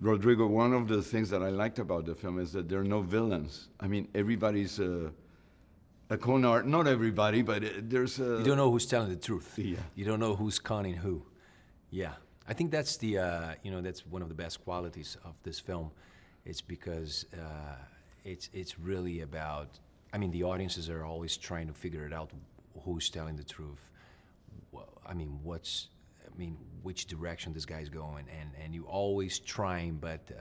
Rodrigo, one of the things that I liked about the film is that there are no villains. I mean, everybody's a con art. Not everybody, but there's a. You don't know who's telling the truth. Yeah. You don't know who's conning who. Yeah, I think that's the that's one of the best qualities of this film. It's because it's really about. I mean, the audiences are always trying to figure it out. Who's telling the truth? I mean, which direction this guy's going, and you always trying, but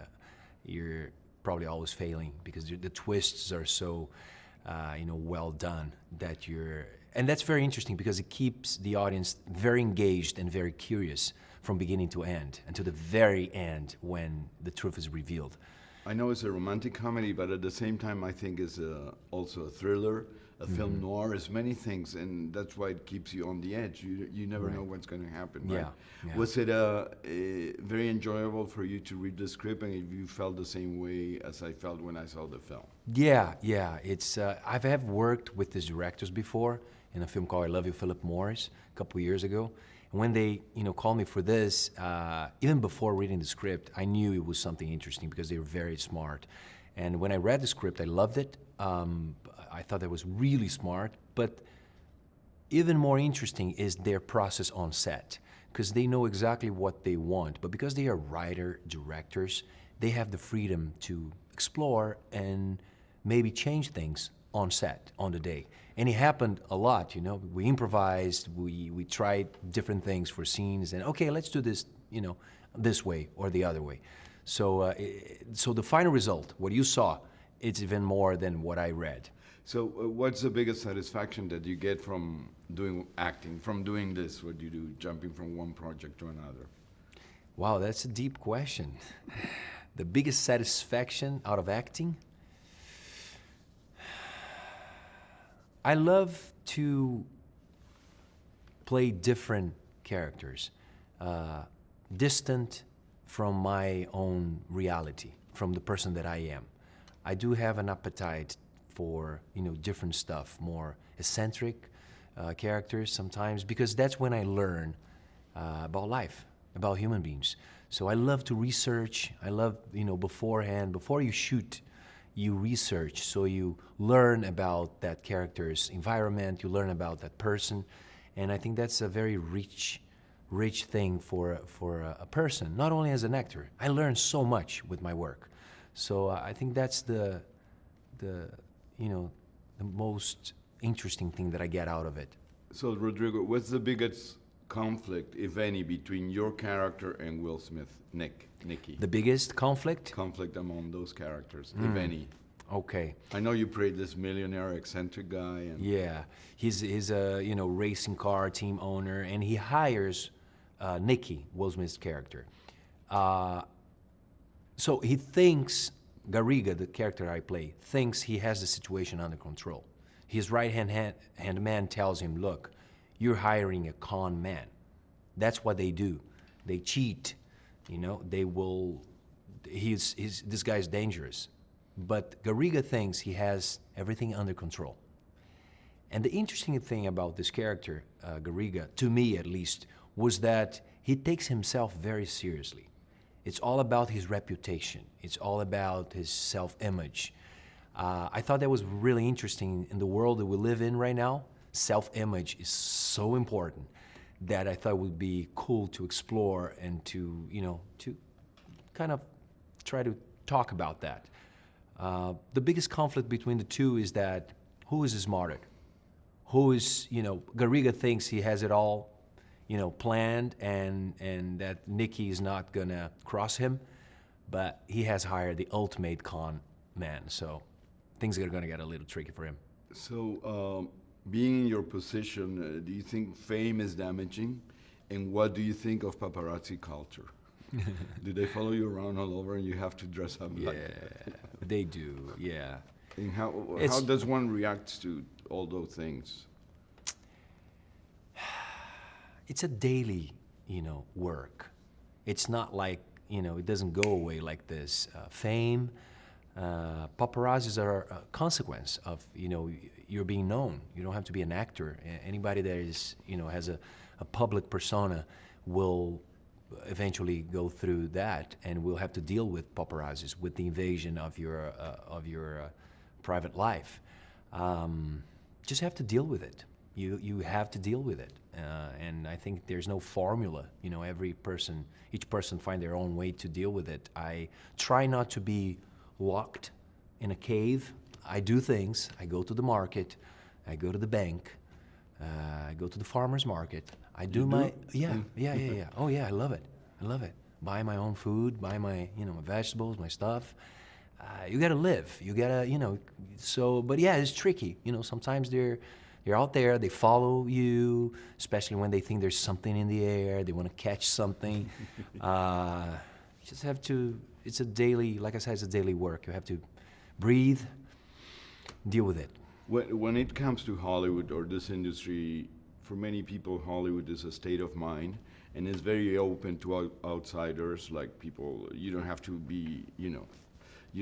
you're probably always failing because the twists are so well done that and that's very interesting because it keeps the audience very engaged and very curious from beginning to end, and to the very end when the truth is revealed. I know it's a romantic comedy, but at the same time, I think it's also a thriller, a film noir. It's many things, and that's why it keeps you on the edge. You never know what's going to happen. Right? Yeah. Was it very enjoyable for you to read the script, and if you felt the same way as I felt when I saw the film? Yeah. It's I have worked with these directors before in a film called I Love You, Philip Morris, a couple years ago. And when they, called me for this, even before reading the script, I knew it was something interesting because they were very smart. And when I read the script, I loved it. I thought it was really smart. But even more interesting is their process on set, because they know exactly what they want. But because they are writer-directors, they have the freedom to explore and maybe change things on set, on the day. And it happened a lot, We improvised, we tried different things for scenes, and okay, let's do this, this way or the other way. So, so the final result, what you saw, it's even more than what I read. So what's the biggest satisfaction that you get from doing acting, from doing this, what you do, jumping from one project to another? Wow, that's a deep question. The biggest satisfaction out of acting? I love to play different characters, distant from my own reality, from the person that I am. I do have an appetite for different stuff, more eccentric characters sometimes, because that's when I learn about life, about human beings. So I love to research. I love beforehand, before you shoot, you research, so you learn about that character's environment, you learn about that person, and I think that's a very rich thing for a person, not only as an actor. I learn so much with my work, so I think that's the most interesting thing that I get out of it. So Rodrigo, what's the biggest conflict, if any, between your character and Will Smith, Nicky? The biggest conflict? Conflict among those characters, if any. Okay. I know you played this millionaire, eccentric guy. And yeah, he's a racing car team owner, and he hires Nicky, Will Smith's character. So he thinks, Garriga, the character I play, thinks he has the situation under control. His right-hand man tells him, look, you're hiring a con man. That's what they do. They cheat, they will, this guy's dangerous. But Garriga thinks he has everything under control. And the interesting thing about this character, Garriga, to me at least, was that he takes himself very seriously. It's all about his reputation. It's all about his self-image. I thought that was really interesting in the world that we live in right now. Self-image is so important that I thought it would be cool to explore and to kind of try to talk about that. The biggest conflict between the two is that who is smarter? Who is, Garriga thinks he has it all, planned and that Nicky is not gonna cross him, but he has hired the ultimate con man, so things are gonna get a little tricky for him. So, being in your position, do you think fame is damaging? And what do you think of paparazzi culture? Do they follow you around all over and you have to dress up like that? Yeah, they do, yeah. And how does one react to all those things? It's a daily, work. It's not like, it doesn't go away like this. Fame, paparazzis are a consequence of, you're being known. You don't have to be an actor. Anybody that is, has a public persona will eventually go through that, and we'll have to deal with paparazzis, with the invasion of your private life. Just have to deal with it. You have to deal with it, and I think there's no formula. You know, each person find their own way to deal with it. I try not to be locked in a cave. I do things. I go to the market. I go to the bank. I go to the farmer's market. I do my yeah. Oh yeah, I love it. I love it. Buy my own food. Buy my my vegetables, my stuff. You gotta live. You gotta So, but yeah, it's tricky. Sometimes they're out there. They follow you, especially when they think there's something in the air. They want to catch something. You just have to. It's a daily, like I said, it's a daily work. You have to breathe, deal with it. When it comes to Hollywood or this industry, for many people, Hollywood is a state of mind, and it's very open to outsiders. Like people, you don't have to be, you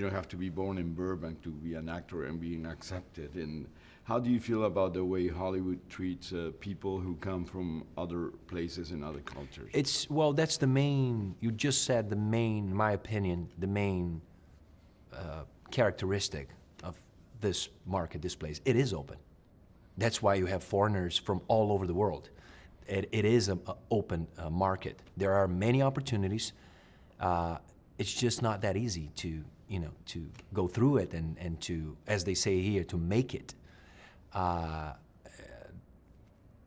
don't have to be born in Burbank to be an actor and being accepted. And how do you feel about the way Hollywood treats people who come from other places and other cultures? That's the main. You just said the main. In my opinion, the main characteristic of this market, this place. It is open. That's why you have foreigners from all over the world. It is an open market. There are many opportunities. It's just not that easy to go through it and to, as they say here, to make it.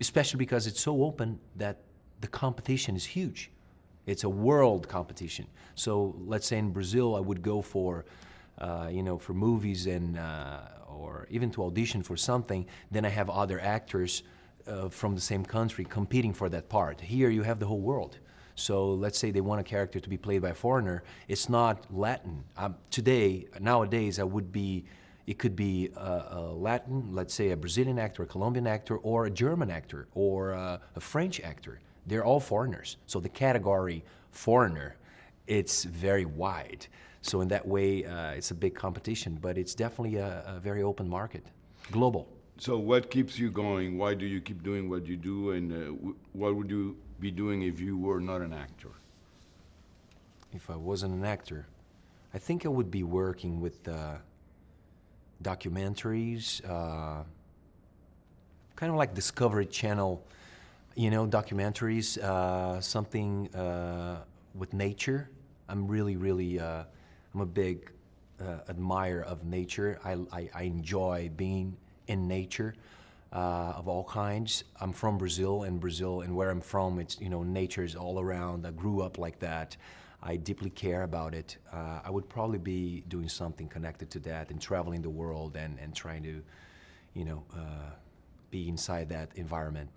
Especially because it's so open that the competition is huge. It's a world competition. So let's say in Brazil, I would go for movies and or even to audition for something. Then I have other actors from the same country competing for that part. Here you have the whole world. So let's say they want a character to be played by a foreigner. It's not Latin. Nowadays, it could be a Latin, let's say a Brazilian actor, a Colombian actor, or a German actor, or a French actor. They're all foreigners. So the category foreigner, it's very wide. So in that way, it's a big competition, but it's definitely a very open market, global. So what keeps you going? Why do you keep doing what you do? And what would you be doing if you were not an actor? If I wasn't an actor, I think I would be working with documentaries, kind of like Discovery Channel, documentaries, something with nature. I'm really, I'm a big admirer of nature. I enjoy being in nature of all kinds. I'm from Brazil, and where I'm from, it's nature is all around. I grew up like that. I deeply care about it. I would probably be doing something connected to that and traveling the world and trying to, be inside that environment.